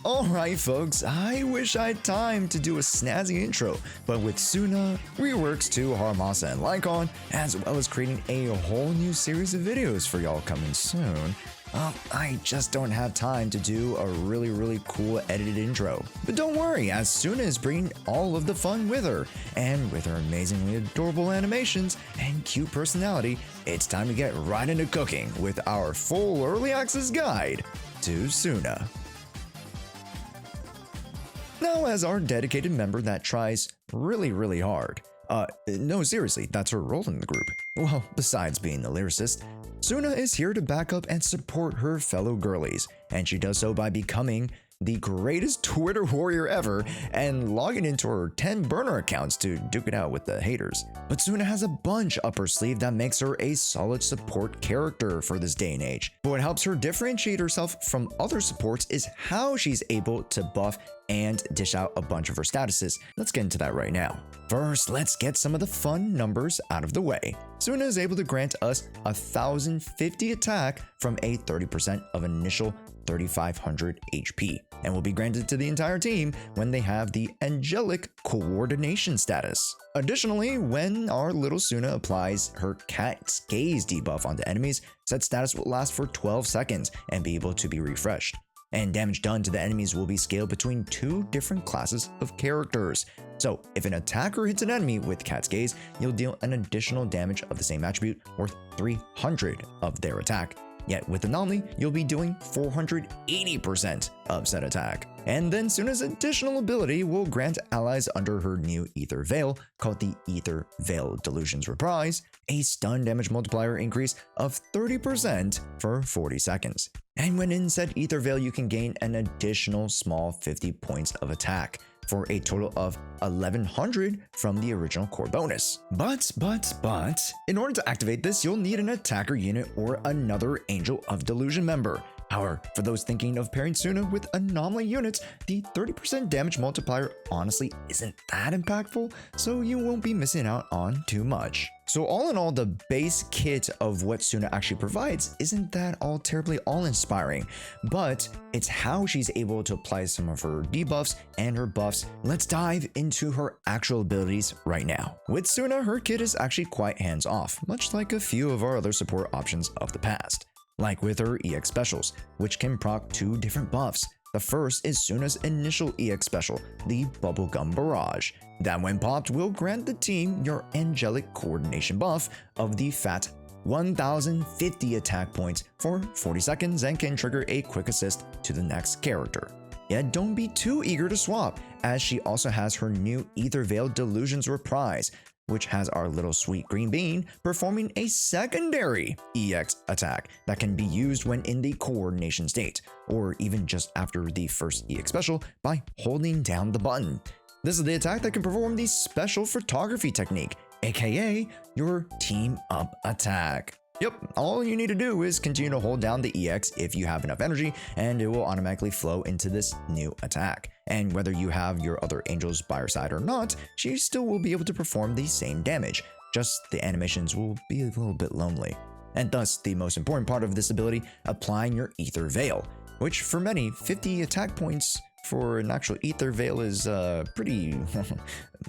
Alright folks, I wish I had time to do a snazzy intro, but with Suna, reworks to Harmasa and Lycon, as well as creating a whole new series of videos for y'all coming soon, I just don't have time to do a really cool edited intro. But don't worry, as Suna is bringing all of the fun with her, and with her amazingly adorable animations and cute personality, it's time to get right into cooking with our full early access guide to Suna. Now, as our dedicated member that tries really hard, no seriously, that's her role in the group. Well, besides being the lyricist, Suna is here to back up and support her fellow girlies, and she does so by becoming the greatest Twitter warrior ever and logging into her 10 burner accounts to duke it out with the haters. But Suna has a bunch up her sleeve that makes her a solid support character for this day and age. But what helps her differentiate herself from other supports is how she's able to buff and dish out a bunch of her statuses. Let's get into that right now. First, let's get some of the fun numbers out of the way. Suna is able to grant us 1050 attack from a 30% of initial 3500 HP, and will be granted to the entire team when they have the angelic coordination status. Additionally, when our little Suna applies her cat's gaze debuff onto enemies, said status will last for 12 seconds and be able to be refreshed. And damage done to the enemies will be scaled between two different classes of characters. So if an attacker hits an enemy with Cat's Gaze, you'll deal an additional damage of the same attribute worth 300 of their attack. Yet with Anomaly, you'll be doing 480% of said attack. And then Suna's additional ability will grant allies under her new Ether Veil, called the Ether Veil Delusions Reprise, a stun damage multiplier increase of 30% for 40 seconds. And when in said Ether Veil, you can gain an additional small 50 points of attack, for a total of 1100 from the original core bonus. But, in order to activate this, you'll need an attacker unit or another Angel of Delusion member. However, for those thinking of pairing Suna with anomaly units, the 30% damage multiplier honestly isn't that impactful, so you won't be missing out on too much. So all in all, the base kit of what Suna actually provides isn't that all terribly awe-inspiring, but it's how she's able to apply some of her debuffs and her buffs. Let's dive into her actual abilities right now. With Suna, her kit is actually quite hands-off, much like a few of our other support options of the past. Like with her EX specials, which can proc two different buffs. The first is Suna's initial EX special, the Bubblegum Barrage, that when popped will grant the team your angelic coordination buff of the fat 1050 attack points for 40 seconds and can trigger a quick assist to the next character. Yet don't be too eager to swap, as she also has her new Ether Veil Delusions Reprise, which has our little sweet green bean performing a secondary EX attack that can be used when in the coordination state, or even just after the first EX special by holding down the button. This is the attack that can perform the special photography technique, aka your team up attack. Yep, all you need to do is continue to hold down the EX if you have enough energy, and it will automatically flow into this new attack. And whether you have your other angels by your side or not, she still will be able to perform the same damage, just the animations will be a little bit lonely. And thus, the most important part of this ability, applying your Ether Veil, which for many, 50 attack points for an actual Ether Veil is pretty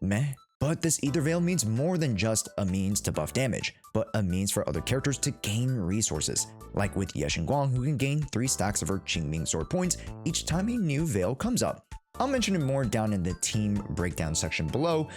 meh. But this Ether Veil means more than just a means to buff damage, but a means for other characters to gain resources, like with Guang, who can gain 3 stacks of her Qingming Sword points each time a new veil comes up. I'll mention it more down in the team breakdown section below,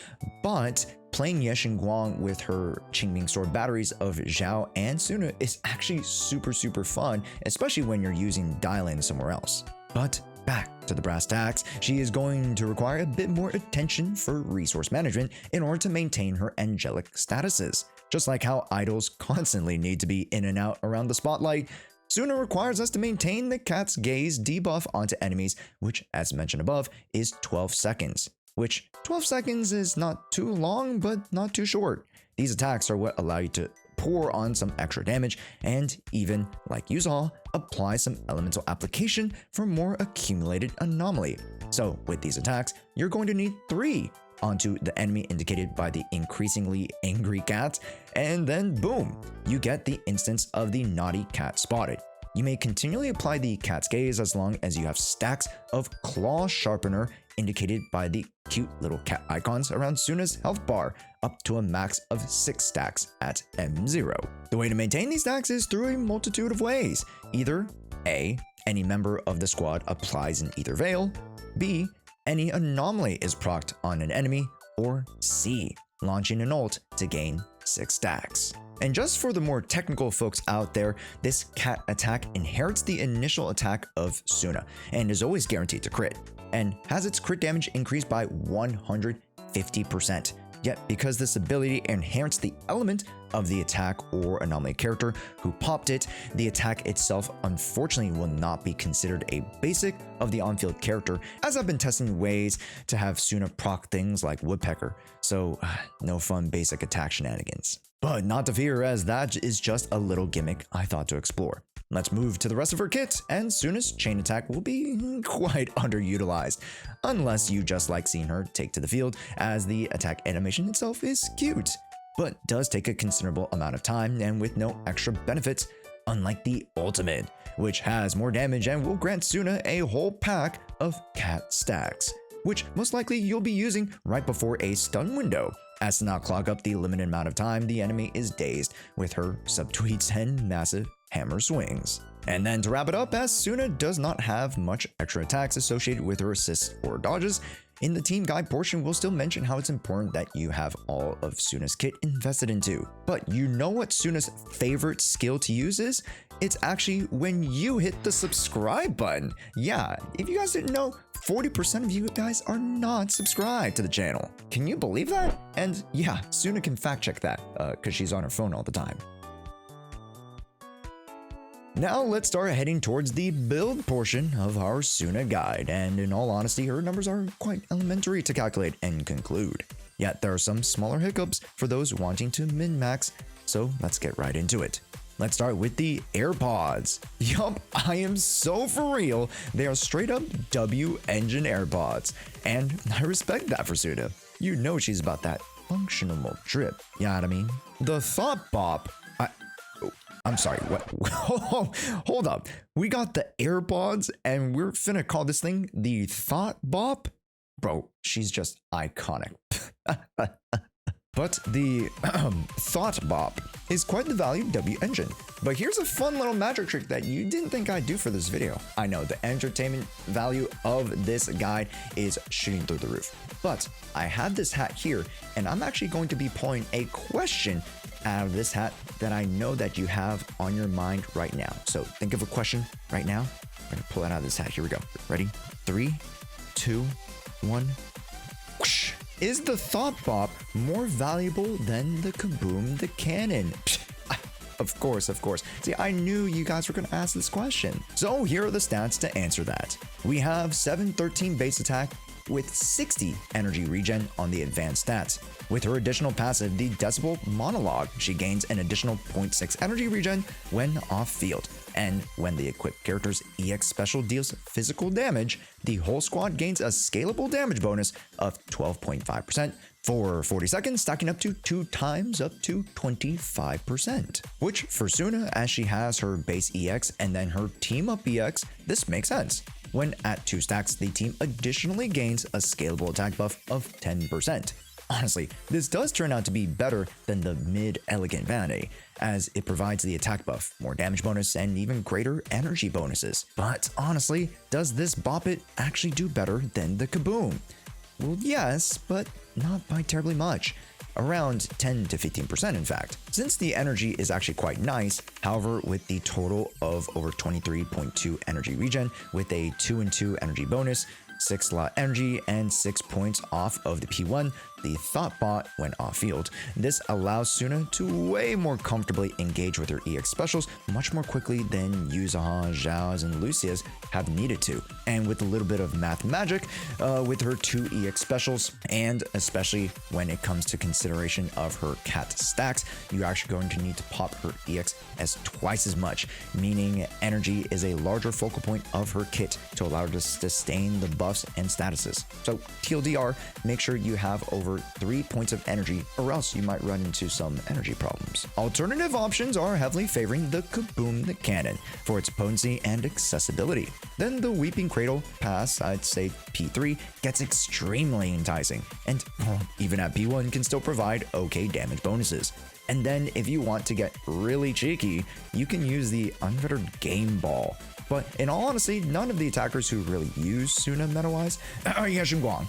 but playing Guang with her Qingming Sword batteries of Zhao and Suna is actually super fun, especially when you're using dial-in somewhere else. But back to the brass tacks, she is going to require a bit more attention for resource management in order to maintain her angelic statuses. Just like how idols constantly need to be in and out around the spotlight, Suna requires us to maintain the Cat's Gaze debuff onto enemies, which, as mentioned above, is 12 seconds. Which 12 seconds is not too long, but not too short. These attacks are what allow you to pour on some extra damage, and even, like you saw, apply some elemental application for more accumulated anomaly. So with these attacks, you're going to need 3 onto the enemy indicated by the increasingly angry cat, and then boom, you get the instance of the naughty cat spotted. You may continually apply the cat's gaze as long as you have stacks of claw sharpener indicated by the cute little cat icons around Suna's health bar, up to a max of 6 stacks at M0. The way to maintain these stacks is through a multitude of ways. Either A, any member of the squad applies an Ether Veil, B, any anomaly is procced on an enemy, or C, launching an ult to gain 6 stacks. And just for the more technical folks out there, this cat attack inherits the initial attack of Suna and is always guaranteed to crit, and has its crit damage increased by 150%. Yet, because this ability inherits the element of the attack or anomaly character who popped it, the attack itself unfortunately will not be considered a basic of the on-field character, as I've been testing ways to have Suna proc things like Woodpecker, so no fun basic attack shenanigans. But not to fear, as that is just a little gimmick I thought to explore. Let's move to the rest of her kit, and Suna's chain attack will be quite underutilized, unless you just like seeing her take to the field, as the attack animation itself is cute, but does take a considerable amount of time and with no extra benefits, unlike the ultimate, which has more damage and will grant Suna a whole pack of cat stacks, which most likely you'll be using right before a stun window, as to not clog up the limited amount of time the enemy is dazed with her subtweets and massive hammer swings. And then to wrap it up, as Suna does not have much extra attacks associated with her assists or dodges, in the team guide portion we'll still mention how it's important that you have all of Suna's kit invested into. But you know what Suna's favorite skill to use is? It's actually when you hit the subscribe button. Yeah, if you guys didn't know, 40% of you guys are not subscribed to the channel. Can you believe that? And yeah, Suna can fact check that, because she's on her phone all the time. Now let's start heading towards the build portion of our Suna guide, and in all honesty, her numbers are quite elementary to calculate and conclude. Yet there are some smaller hiccups for those wanting to min-max, so let's get right into it. Let's start with the AirPods. Yup, I am so for real, they are straight up W engine AirPods, and I respect that for Suna. You know she's about that functional drip, you know what I mean? The Thought Bop. I'm sorry, what? Hold up. We got the AirPods and we're finna call this thing the Thought Bop? Bro, she's just iconic. But the Thought Bop is quite the valued W engine. But here's a fun little magic trick that you didn't think I'd do for this video. I know the entertainment value of this guide is shooting through the roof. But I have this hat here, and I'm actually going to be pulling a question out of this hat that I know that you have on your mind right now. So think of a question right now. I'm gonna pull it out of this hat. Here we go. Ready? 3, 2, 1. Whoosh. Is the Thought Bop more valuable than the Kaboom the Cannon? Of course. See, I knew you guys were gonna ask this question. So here are the stats to answer that. We have 713 base attack with 60 energy regen on the advanced stats. With her additional passive, the Decibel Monologue, she gains an additional 0.6 energy regen when off field. And when the equipped character's EX special deals physical damage, the whole squad gains a scalable damage bonus of 12.5% for 40 seconds, stacking up to 2 times up to 25%. Which for Suna, as she has her base EX and then her team up EX, this makes sense. When at 2 stacks, the team additionally gains a scalable attack buff of 10%. Honestly, this does turn out to be better than the mid-elegant Vanity, as it provides the attack buff, more damage bonus, and even greater energy bonuses. But honestly, does this Bop It actually do better than the Kaboom? Well, yes, but not by terribly much. Around 10 to 15% in fact. Since the energy is actually quite nice, however, with the total of over 23.2 energy regen with a 2 and 2 energy bonus, 6 slot energy, and 6 points off of the P1, the Thought Bot when off field. This allows Suna to way more comfortably engage with her EX specials much more quickly than Yuzuha, Zhao's, and Lucia's have needed to. And with a little bit of math magic with her 2 EX specials, and especially when it comes to consideration of her cat stacks, you're actually going to need to pop her EX as twice as much, meaning energy is a larger focal point of her kit to allow her to sustain the buff buffs and statuses. So TLDR, make sure you have over 3 points of energy or else you might run into some energy problems. Alternative options are heavily favoring the Kaboom the Cannon for its potency and accessibility. Then the Weeping Cradle pass, I'd say P3, gets extremely enticing, and even at P1 can still provide okay damage bonuses. And then if you want to get really cheeky, you can use the Unfettered Game Ball. But in all honesty, none of the attackers who really use Suna meta-wise, Guang,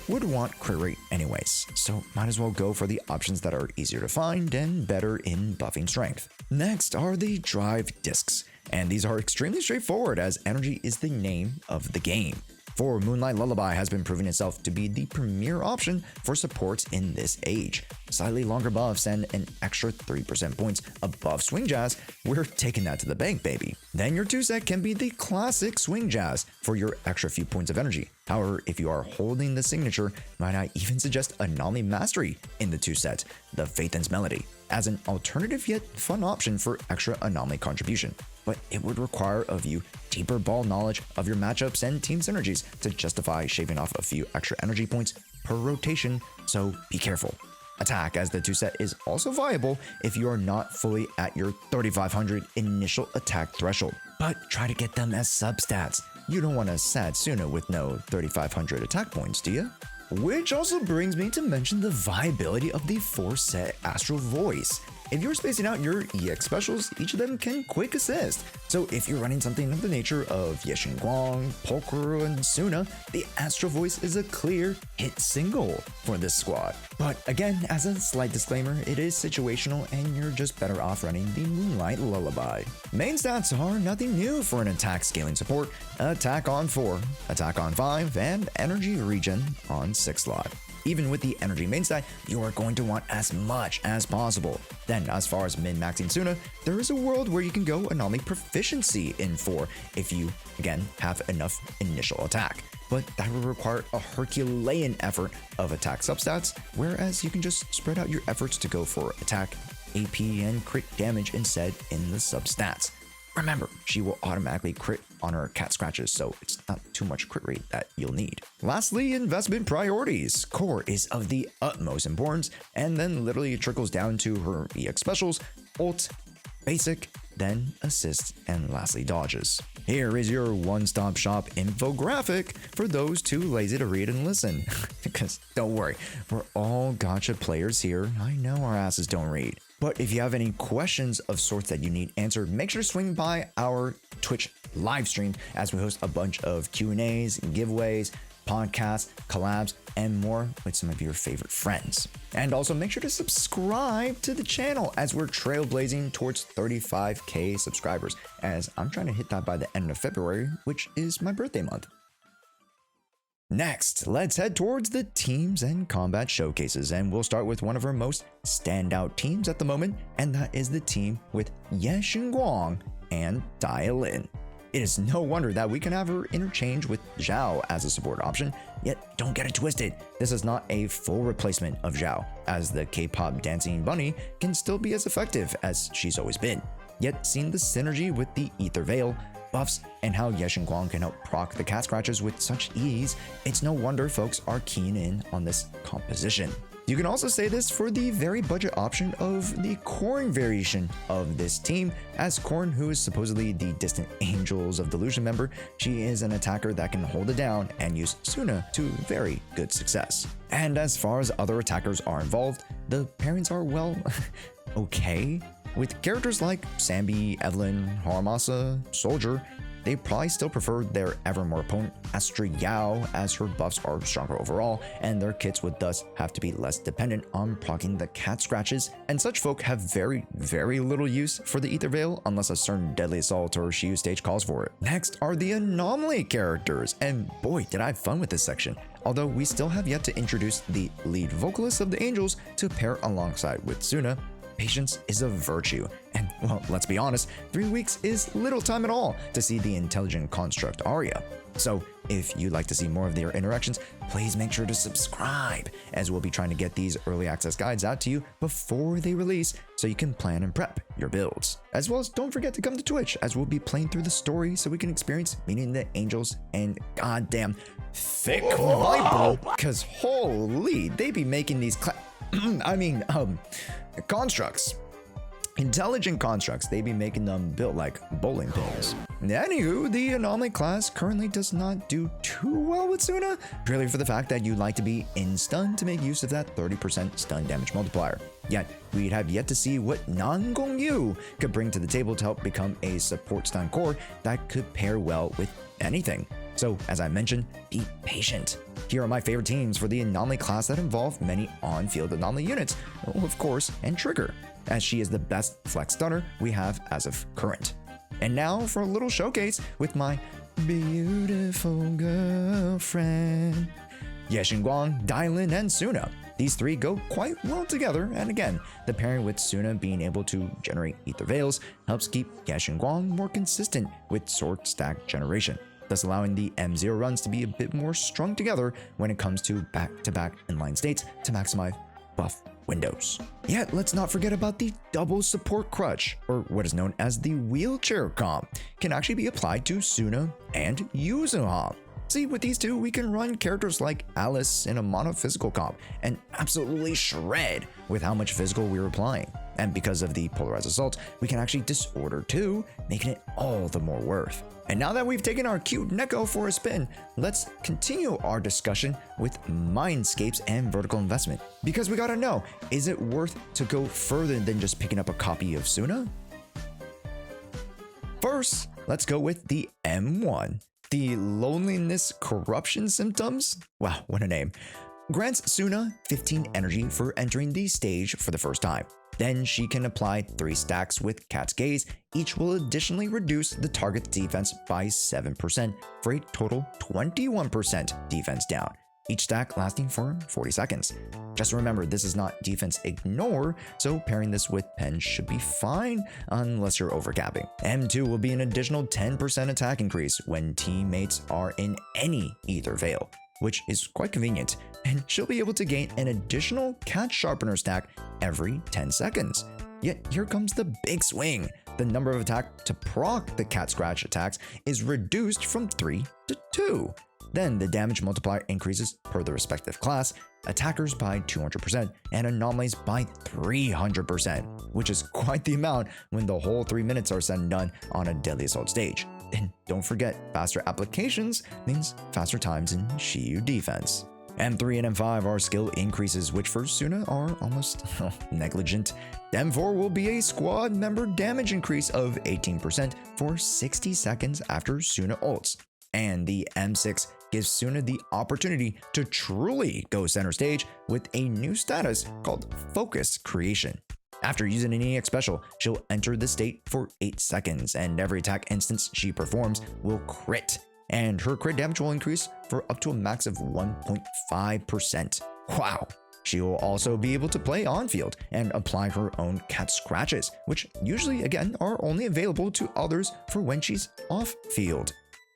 would want crit rate anyways, so might as well go for the options that are easier to find and better in buffing strength. Next are the Drive Discs, and these are extremely straightforward as energy is the name of the game. For Moonlight Lullaby has been proving itself to be the premier option for supports in this age. Slightly longer buffs and an extra 3% points above Swing Jazz, we're taking that to the bank, baby. Then your 2-set can be the classic Swing Jazz for your extra few points of energy. However, if you are holding the signature, might I even suggest Anomaly Mastery in the 2-set, the Faithen's Melody, as an alternative yet fun option for extra anomaly contribution. But it would require of you deeper ball knowledge of your matchups and team synergies to justify shaving off a few extra energy points per rotation, so be careful. Attack as the 2-set is also viable if you are not fully at your 3500 initial attack threshold, but try to get them as substats. You don't want a sad Suna with no 3500 attack points, do you? Which also brings me to mention the viability of the 4-set Astral Voice. If you're spacing out your EX specials, each of them can quick assist. So if you're running something of the nature of Guang, Polkuru, and Suna, the Astral Voice is a clear hit single for this squad. But again, as a slight disclaimer, it is situational and you're just better off running the Moonlight Lullaby. Main stats are nothing new for an attack scaling support: attack on 4, attack on 5, and energy regen on 6 slot. Even with the energy main stat, you are going to want as much as possible. Then, as far as min-maxing Suna, there is a world where you can go anomaly proficiency in 4 if you, again, have enough initial attack. But that would require a Herculean effort of attack substats, whereas you can just spread out your efforts to go for attack, AP, and crit damage instead in the substats. Remember, she will automatically crit on her cat scratches, so it's not too much crit rate that you'll need. Lastly, investment priorities. Core is of the utmost importance, and then literally it trickles down to her EX specials, ult, basic, then assist, and lastly dodges. Here is your one-stop shop infographic for those too lazy to read and listen. Because don't worry, we're all gacha players here. I know our asses don't read. But if you have any questions of sorts that you need answered, make sure to swing by our Twitch live stream as we host a bunch of Q&As, giveaways, podcasts, collabs, and more with some of your favorite friends. And also make sure to subscribe to the channel as we're trailblazing towards 35k subscribers, as I'm trying to hit that by the end of February, which is my birthday month. Next, let's head towards the teams and combat showcases, and we'll start with one of our most standout teams at the moment, and that is the team with Guang and Dialin. It is no wonder that we can have her interchange with Zhao as a support option, yet don't get it twisted, this is not a full replacement of Zhao, as the K-pop dancing bunny can still be as effective as she's always been. Yet seeing the synergy with the Ether Veil, buffs, and how Guang can help proc the cat scratches with such ease, it's no wonder folks are keen in on this composition. You can also say this for the very budget option of the Korn variation of this team, as Korn, who is supposedly the Distant Angels of Delusion member, she is an attacker that can hold it down and use Suna to very good success. And as far as other attackers are involved, the pairings are, well, okay. With characters like Sambi, Evelyn, Haramasa, Soldier, they probably still prefer their ever more potent Astra Yao, as her buffs are stronger overall, and their kits would thus have to be less dependent on proccing the cat scratches, and such folk have very, very little use for the Ether Veil unless a certain Deadly Assault or Shiyu stage calls for it. Next are the Anomaly characters, and boy did I have fun with this section, although we still have yet to introduce the lead vocalist of the Angels to pair alongside with Suna. patience is a virtue. And well, let's be honest, 3 weeks is little time at all to see the intelligent construct Arya. So if you'd like to see more of their interactions, please make sure to subscribe, as we'll be trying to get these early access guides out to you before they release so you can plan and prep your builds. As well as don't forget to come to Twitch, as we'll be playing through the story so we can experience meeting the angels and goddamn thick Viper, because holy, they be making these constructs. Intelligent constructs, they be making them built like bowling pins. Anywho, the anomaly class currently does not do too well with Suna, purely for the fact that you like to be in stun to make use of that 30% stun damage multiplier. Yet, we'd have yet to see what Nan Gong Yu could bring to the table to help become a support stun core that could pair well with anything. So, as I mentioned, be patient. Here are my favorite teams for the anomaly class that involve many on-field anomaly units, of course, and Trigger, as she is the best flex stunner we have as of current. And now for a little showcase with my beautiful girlfriend, Yexinguang, Dailin, and Suna. These three go quite well together, and again, the pairing with Suna being able to generate ether veils helps keep Yexinguang more consistent with sword stack generation, thus allowing the M0 runs to be a bit more strung together when it comes to back-to-back inline states to maximize buff windows. Yet, let's not forget about the double support crutch, or what is known as the wheelchair comp, can actually be applied to Suna and Yuzuha. See, with these two, we can run characters like Alice in a monophysical comp and absolutely shred with how much physical we're applying. And because of the polarized assault, we can actually disorder too, making it all the more worth. And now that we've taken our cute Neko for a spin, let's continue our discussion with Mindscapes and vertical investment. Because we gotta know, is it worth to go further than just picking up a copy of Suna? First, let's go with the M1. The loneliness corruption symptoms? Wow, what a name. Grants Suna 15 energy for entering the stage for the first time. Then she can apply 3 stacks with Cat's Gaze. Each will additionally reduce the target's defense by 7% for a total 21% defense down. Each stack lasting for 40 seconds. Just remember, this is not defense ignore, so pairing this with Pen should be fine unless you're overcapping. M2 will be an additional 10% attack increase when teammates are in any ether veil, which is quite convenient, and she'll be able to gain an additional Cat Sharpener stack every 10 seconds. Yet here comes the big swing. The number of attack to proc the Cat Scratch attacks is reduced from 3 to 2. Then the damage multiplier increases per the respective class, attackers by 200% and anomalies by 300%, which is quite the amount when the whole 3 minutes are said and done on a Deadly Assault stage. And don't forget, faster applications means faster times in Shiyu defense. M3 and M5 are skill increases, which for Suna are almost negligent. M4 will be a squad member damage increase of 18% for 60 seconds after Suna ults. And the M6 gives Suna the opportunity to truly go center stage with a new status called Focus Creation. After using an EX special, she'll enter the state for 8 seconds, and every attack instance she performs will crit. And her crit damage will increase for up to a max of 1.5%. Wow! She will also be able to play on field and apply her own cat scratches, which usually, again, are only available to others for when she's off field.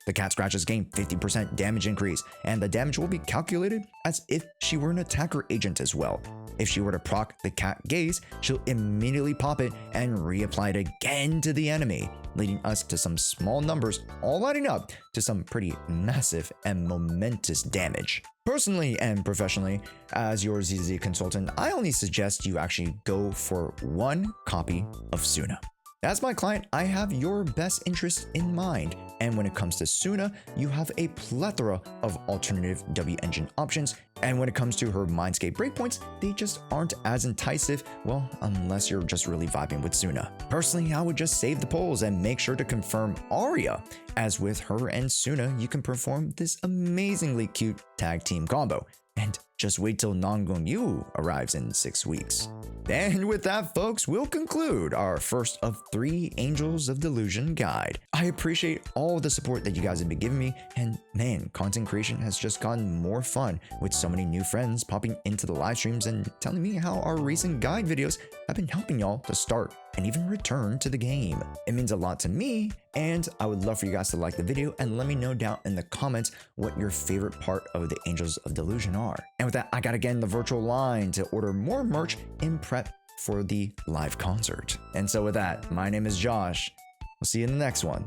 The cat scratches gain 50% damage increase, and the damage will be calculated as if she were an attacker agent as well. If she were to proc the cat gaze, she'll immediately pop it and reapply it again to the enemy, leading us to some small numbers all adding up to some pretty massive and momentous damage. Personally and professionally, as your ZZ consultant, I only suggest you actually go for 1 copy of Suna. As my client, I have your best interest in mind, and when it comes to Suna, you have a plethora of alternative W engine options, and when it comes to her Mindscape breakpoints, they just aren't as enticing, well, unless you're just really vibing with Suna. Personally, I would just save the polls and make sure to confirm Arya, as with her and Suna, you can perform this amazingly cute tag team combo. And just wait till Nangung Yu arrives in 6 weeks. And with that, folks, we'll conclude our first of 3 Angels of Delusion guide. I appreciate all the support that you guys have been giving me, and man, content creation has just gotten more fun with so many new friends popping into the live streams and telling me how our recent guide videos have been helping y'all to start and even return to the game. It means a lot to me, and I would love for you guys to like the video and let me know down in the comments what your favorite part of the Angels of Delusion are. And with that, I gotta get in the virtual line to order more merch in prep for the live concert. And so with that, my name is Josh. We'll see you in the next one.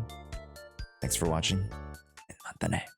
Thanks for watching, and matane.